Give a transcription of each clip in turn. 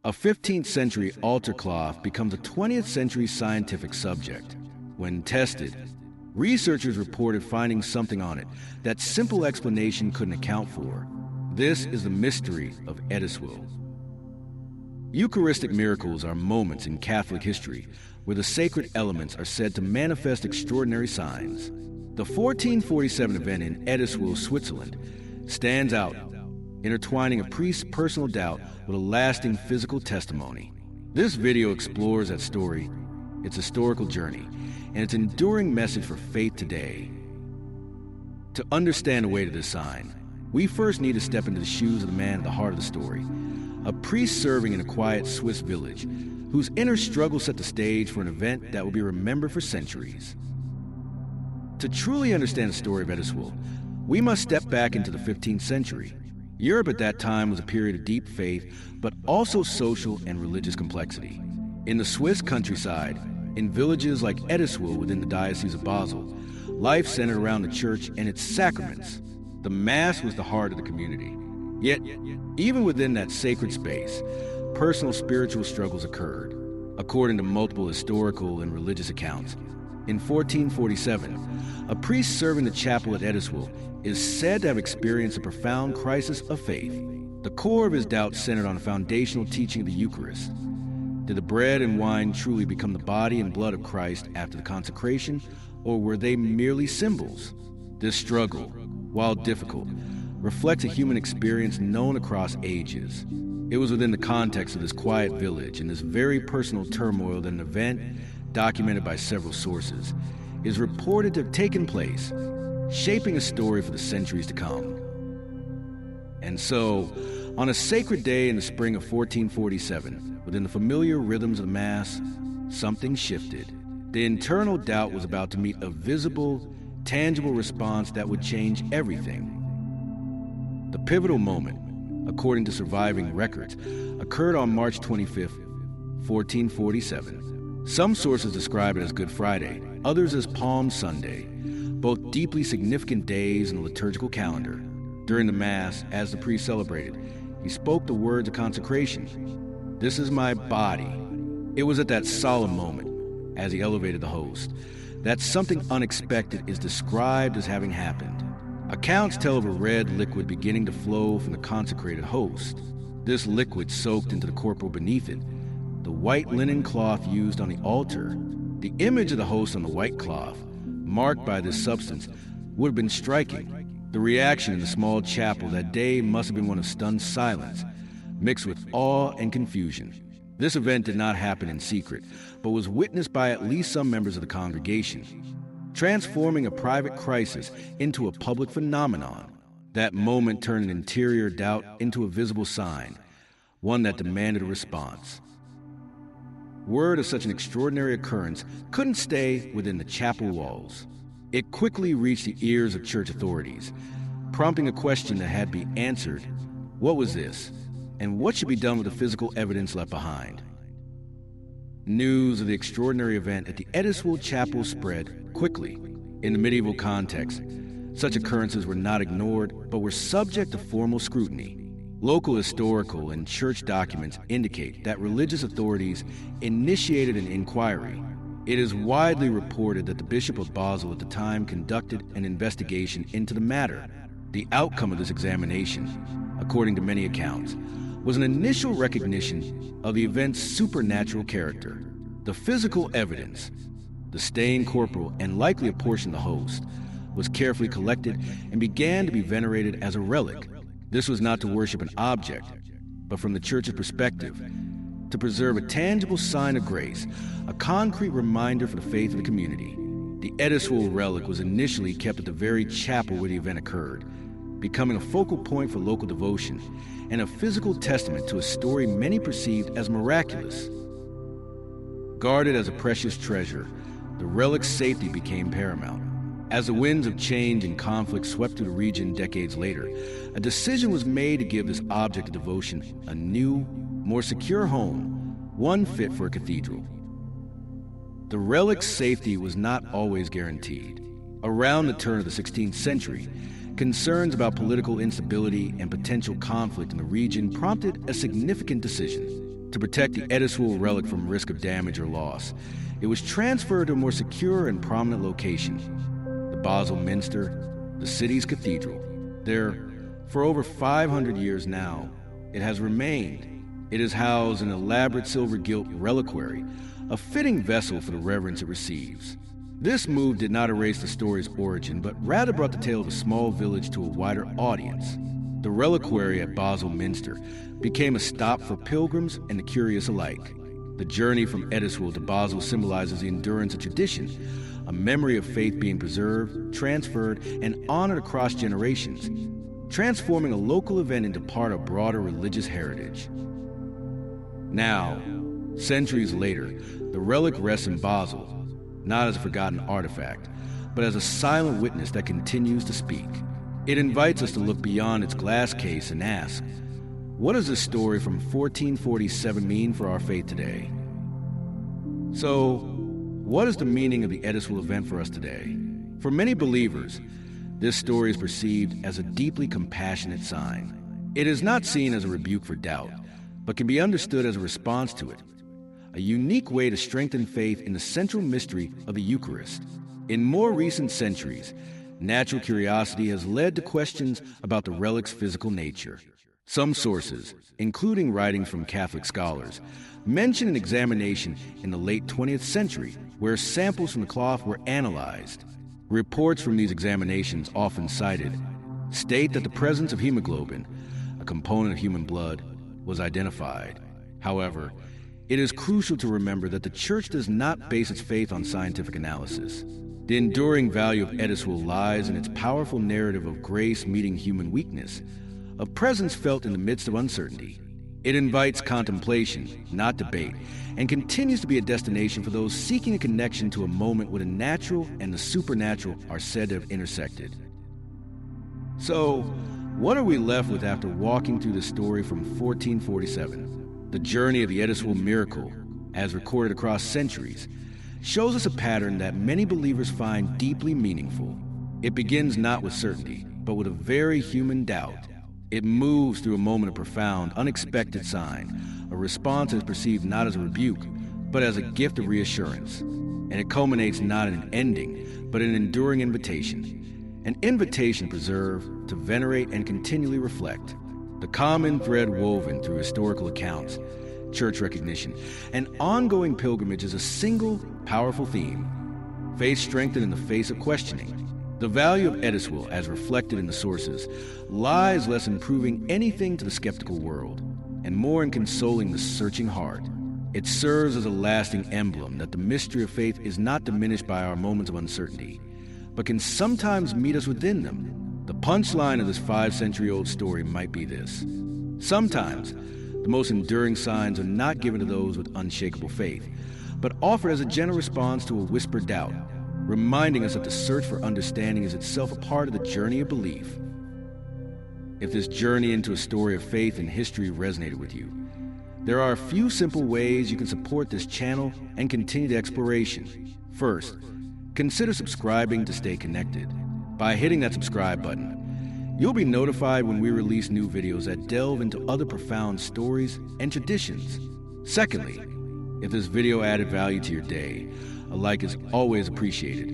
A 15th century altar cloth becomes a 20th century scientific subject. When tested, researchers reported finding something on it that simple explanation couldn't account for. This is the mystery of Ettiswil. Eucharistic miracles are moments in Catholic history where the sacred elements are said to manifest extraordinary signs. The 1447 event in Ettiswil, Switzerland, stands out, intertwining a priest's personal doubt with a lasting physical testimony. This video explores that story, its historical journey, and its enduring message for faith today. To understand the weight of this sign, we first need to step into the shoes of the man at the heart of the story, a priest serving in a quiet Swiss village whose inner struggle set the stage for an event that will be remembered for centuries. To truly understand the story of Ettiswil, we must step back into the 15th century. Europe at that time was a period of deep faith, but also social and religious complexity. In the Swiss countryside, in villages like Ettiswil within the Diocese of Basel, life centered around the church and its sacraments. The Mass was the heart of the community. Yet, even within that sacred space, personal spiritual struggles occurred. According to multiple historical and religious accounts, in 1447, a priest serving the chapel at Ettiswil is said to have experienced a profound crisis of faith. The core of his doubt centered on a foundational teaching of the Eucharist. Did the bread and wine truly become the body and blood of Christ after the consecration, or were they merely symbols? This struggle, while difficult, reflects a human experience known across ages. It was within the context of this quiet village and this very personal turmoil that an event, documented by several sources, is reported to have taken place, shaping a story for the centuries to come. And so, on a sacred day in the spring of 1447, within the familiar rhythms of the Mass, something shifted. The internal doubt was about to meet a visible, tangible response that would change everything. The pivotal moment, according to surviving records, occurred on March 25th, 1447. Some sources describe it as Good Friday, others as Palm Sunday, both deeply significant days in the liturgical calendar. During the Mass, as the priest celebrated, he spoke the words of consecration. "This is my body." It was at that solemn moment, as he elevated the host, that something unexpected is described as having happened. Accounts tell of a red liquid beginning to flow from the consecrated host. This liquid soaked into the corporal beneath it, the white linen cloth used on the altar. The image of the host on the white cloth, marked by this substance, would have been striking. The reaction in the small chapel that day must have been one of stunned silence, mixed with awe and confusion. This event did not happen in secret, but was witnessed by at least some members of the congregation, transforming a private crisis into a public phenomenon. That moment turned an interior doubt into a visible sign, one that demanded a response. Word of such an extraordinary occurrence couldn't stay within the chapel walls. It quickly reached the ears of church authorities, prompting a question that had to be answered. What was this? And what should be done with the physical evidence left behind? News of the extraordinary event at the Ettiswil Chapel spread quickly. In the medieval context, such occurrences were not ignored, but were subject to formal scrutiny. Local historical and church documents indicate that religious authorities initiated an inquiry. It is widely reported that the Bishop of Basel at the time conducted an investigation into the matter. The outcome of this examination, according to many accounts, was an initial recognition of the event's supernatural character. The physical evidence, the stained corporal and likely a portion of the host, was carefully collected and began to be venerated as a relic. This was not to worship an object, but from the church's perspective, to preserve a tangible sign of grace, a concrete reminder for the faith of the community. The Ettiswil relic was initially kept at the very chapel where the event occurred, becoming a focal point for local devotion and a physical testament to a story many perceived as miraculous. Guarded as a precious treasure, the relic's safety became paramount. As the winds of change and conflict swept through the region decades later, a decision was made to give this object of devotion a new, more secure home, one fit for a cathedral. The relic's safety was not always guaranteed. Around the turn of the 16th century, concerns about political instability and potential conflict in the region prompted a significant decision. To protect the Ettiswil relic from risk of damage or loss, it was transferred to a more secure and prominent location, the Basel Minster, the city's cathedral. There, for over 500 years now, it has remained. It is housed in an elaborate silver-gilt reliquary, a fitting vessel for the reverence it receives. This move did not erase the story's origin, but rather brought the tale of a small village to a wider audience. The reliquary at Basel Minster became a stop for pilgrims and the curious alike. The journey from Ettiswil to Basel symbolizes the endurance of tradition, a memory of faith being preserved, transferred, and honored across generations, transforming a local event into part of broader religious heritage. Now, centuries later, the relic rests in Basel, not as a forgotten artifact, but as a silent witness that continues to speak. It invites us to look beyond its glass case and ask, what does this story from 1447 mean for our faith today? So, what is the meaning of the Ettiswil event for us today? For many believers, this story is perceived as a deeply compassionate sign. It is not seen as a rebuke for doubt, but can be understood as a response to it, a unique way to strengthen faith in the central mystery of the Eucharist. In more recent centuries, natural curiosity has led to questions about the relic's physical nature. Some sources, including writings from Catholic scholars, mention an examination in the late 20th century where samples from the cloth were analyzed. Reports from these examinations, often cited, state that the presence of hemoglobin, a component of human blood, was identified. However, it is crucial to remember that the Church does not base its faith on scientific analysis. The enduring value of Ettiswil lies in its powerful narrative of grace meeting human weakness, of presence felt in the midst of uncertainty. It invites contemplation, not debate, and continues to be a destination for those seeking a connection to a moment where the natural and the supernatural are said to have intersected. So, what are we left with after walking through the story from 1447? The journey of the Ettiswil Miracle, as recorded across centuries, shows us a pattern that many believers find deeply meaningful. It begins not with certainty, but with a very human doubt. It moves through a moment of profound, unexpected sign, a response that is perceived not as a rebuke, but as a gift of reassurance. And it culminates not in an ending, but in an enduring invitation. An invitation to preserve, to venerate, and continually reflect. The common thread woven through historical accounts, church recognition, and ongoing pilgrimage is a single, powerful theme. Faith strengthened in the face of questioning. The value of Ettiswil, as reflected in the sources, lies less in proving anything to the skeptical world, and more in consoling the searching heart. It serves as a lasting emblem that the mystery of faith is not diminished by our moments of uncertainty, but can sometimes meet us within them. The punchline of this 5-century-old story might be this: sometimes, the most enduring signs are not given to those with unshakable faith, but offered as a gentle response to a whispered doubt, reminding us that the search for understanding is itself a part of the journey of belief. If this journey into a story of faith and history resonated with you, there are a few simple ways you can support this channel and continue the exploration. First, consider subscribing to stay connected. By hitting that subscribe button, you'll be notified when we release new videos that delve into other profound stories and traditions. Secondly, if this video added value to your day, a like is always appreciated.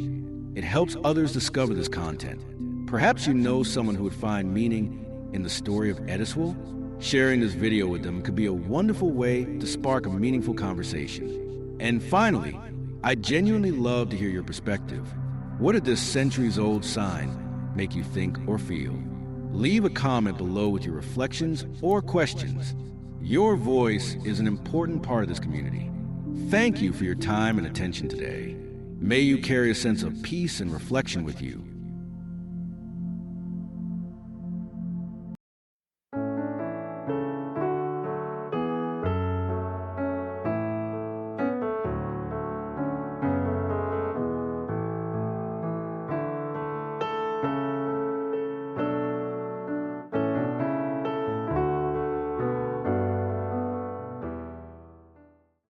It helps others discover this content. Perhaps you know someone who would find meaning in the story of Ettiswil? Sharing this video with them could be a wonderful way to spark a meaningful conversation. And finally, I genuinely love to hear your perspective. What did this centuries-old sign make you think or feel? Leave a comment below with your reflections or questions. Your voice is an important part of this community. Thank you for your time and attention today. May you carry a sense of peace and reflection with you